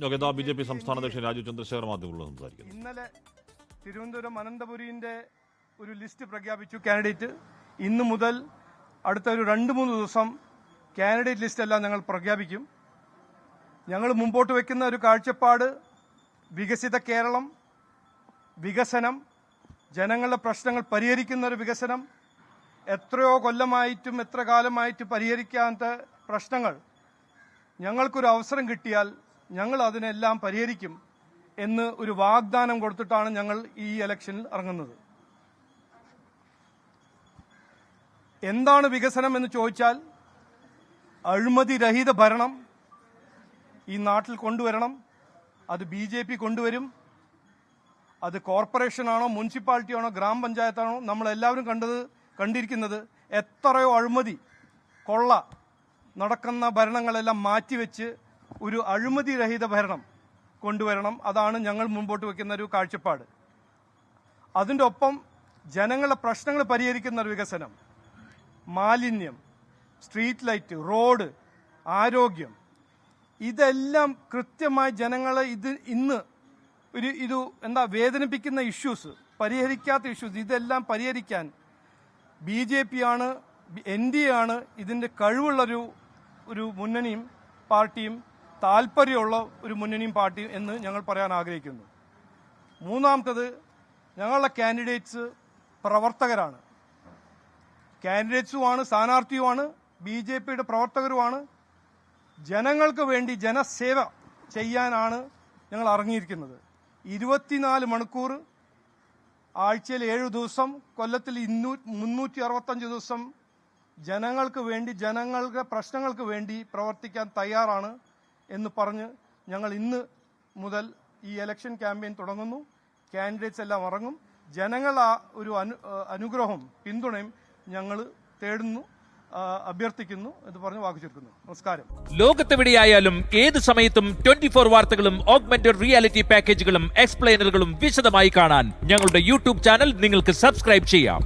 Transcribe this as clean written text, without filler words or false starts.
BJP സംസ്ഥാന അധ്യക്ഷൻ രാജീവ് ചന്ദ്രശേഖർ മാധ്യമങ്ങളോട് സംസാരിക്കുന്നു. ഇന്നലെ തിരുവനന്തപുരം അനന്തപുരിന്റെ ഒരു ലിസ്റ്റ് പ്രഖ്യാപിച്ചു കാൻഡിഡേറ്റ്. ഇന്നു മുതൽ അടുത്ത ഒരു 2-3 ദിവസം കാൻഡിഡേറ്റ് ലിസ്റ്റ് എല്ലാം ഞങ്ങൾ പ്രഖ്യാപിക്കും. ഞങ്ങൾ മുമ്പോട്ട് വയ്ക്കുന്ന ഒരു കാഴ്ചപ്പാട് വികസിത കേരളം, വികസനം, ജനങ്ങളുടെ പ്രശ്നങ്ങൾ പരിഹരിക്കുന്ന ഒരു വികസനം, എത്രയോ കൊല്ലമായിട്ടും എത്ര കാലമായിട്ട് പരിഹരിക്കാത്ത പ്രശ്നങ്ങൾ ഞങ്ങൾക്കൊരു അവസരം കിട്ടിയാൽ ഞങ്ങൾ അതിനെല്ലാം പരിഹരിക്കും എന്ന് ഒരു വാഗ്ദാനം കൊടുത്തിട്ടാണ് ഞങ്ങൾ ഈ ഇലക്ഷനിൽ ഇറങ്ങുന്നത്. എന്താണ് വികസനം എന്ന് ചോദിച്ചാൽ, അഴിമതി രഹിത ഭരണം ഈ നാട്ടിൽ കൊണ്ടുവരണം. അത് BJP കൊണ്ടുവരും. അത് കോർപ്പറേഷനാണോ, മുനിസിപ്പാലിറ്റിയാണോ, ഗ്രാമപഞ്ചായത്താണോ, നമ്മളെല്ലാവരും കണ്ടിരിക്കുന്നത് എത്രയോ അഴിമതി കൊള്ള നടക്കുന്ന ഭരണങ്ങളെല്ലാം മാറ്റിവെച്ച് ഒരു അഴിമതി രഹിത ഭരണം കൊണ്ടുവരണം. അതാണ് ഞങ്ങൾ മുമ്പോട്ട് വയ്ക്കുന്ന ഒരു കാഴ്ചപ്പാട്. അതിൻ്റെ ഒപ്പം ജനങ്ങളുടെ പ്രശ്നങ്ങൾ പരിഹരിക്കുന്ന ഒരു വികസനം, മാലിന്യം, സ്ട്രീറ്റ് ലൈറ്റ്, റോഡ്, ആരോഗ്യം, ഇതെല്ലാം കൃത്യമായി ജനങ്ങളെ ഇന്ന് വേദനിപ്പിക്കുന്ന ഇഷ്യൂസ്, പരിഹരിക്കാത്ത ഇഷ്യൂസ്, ഇതെല്ലാം പരിഹരിക്കാൻ BJP ആണ്, NDA ആണ് ഇതിൻ്റെ കഴിവുള്ളൊരു മുന്നണിയും പാർട്ടിയും, താല്പര്യമുള്ള ഒരു മുന്നണിയും പാർട്ടിയും എന്ന് ഞങ്ങൾ പറയാൻ ആഗ്രഹിക്കുന്നു. മൂന്നാമത്തത്, ഞങ്ങളുടെ കാൻഡിഡേറ്റ്സ് പ്രവർത്തകരാണ്. കാൻഡിഡേറ്റ്സുമാണ്, സ്ഥാനാർത്ഥിയുമാണ്, BJPയുടെ പ്രവർത്തകരുമാണ്. ജനങ്ങൾക്ക് വേണ്ടി ജനസേവ ചെയ്യാനാണ് ഞങ്ങൾ ഇറങ്ങിയിരിക്കുന്നത്. 24 മണിക്കൂർ, ആഴ്ചയിൽ 7 ദിവസം, കൊല്ലത്തിൽ 365 ദിവസം ജനങ്ങൾക്ക് വേണ്ടി, ജനങ്ങളുടെ പ്രശ്നങ്ങൾക്ക് വേണ്ടി പ്രവർത്തിക്കാൻ തയ്യാറാണ് എന്ന് പറഞ്ഞ് ഞങ്ങൾ ഇന്ന് മുതൽ ഈ ഇലക്ഷൻ ക്യാമ്പയിൻ തുടങ്ങുന്നു. കാൻഡിഡേറ്റ്സ് എല്ലാം ഇറങ്ങും. ജനങ്ങളുടെ ഒരു അനുഗ്രഹവും പിന്തുണയും ഞങ്ങൾ തേടുന്നു, അഭ്യർത്ഥിക്കുന്നു എന്ന് പറഞ്ഞ് വാക്കു ചുരുക്കുന്നു. നമസ്കാരം. ലോകത്തെവിടെയായാലും ഏത് സമയത്തും 24 വാർത്തകളും ഓഗ്മെന്റഡ് റിയാലിറ്റി പാക്കേജുകളും എക്സ്പ്ലെയിനറുകളും വിശദമായി കാണാൻ ഞങ്ങളുടെ YouTube ചാനൽ നിങ്ങൾക്ക് സബ്സ്ക്രൈബ് ചെയ്യാം.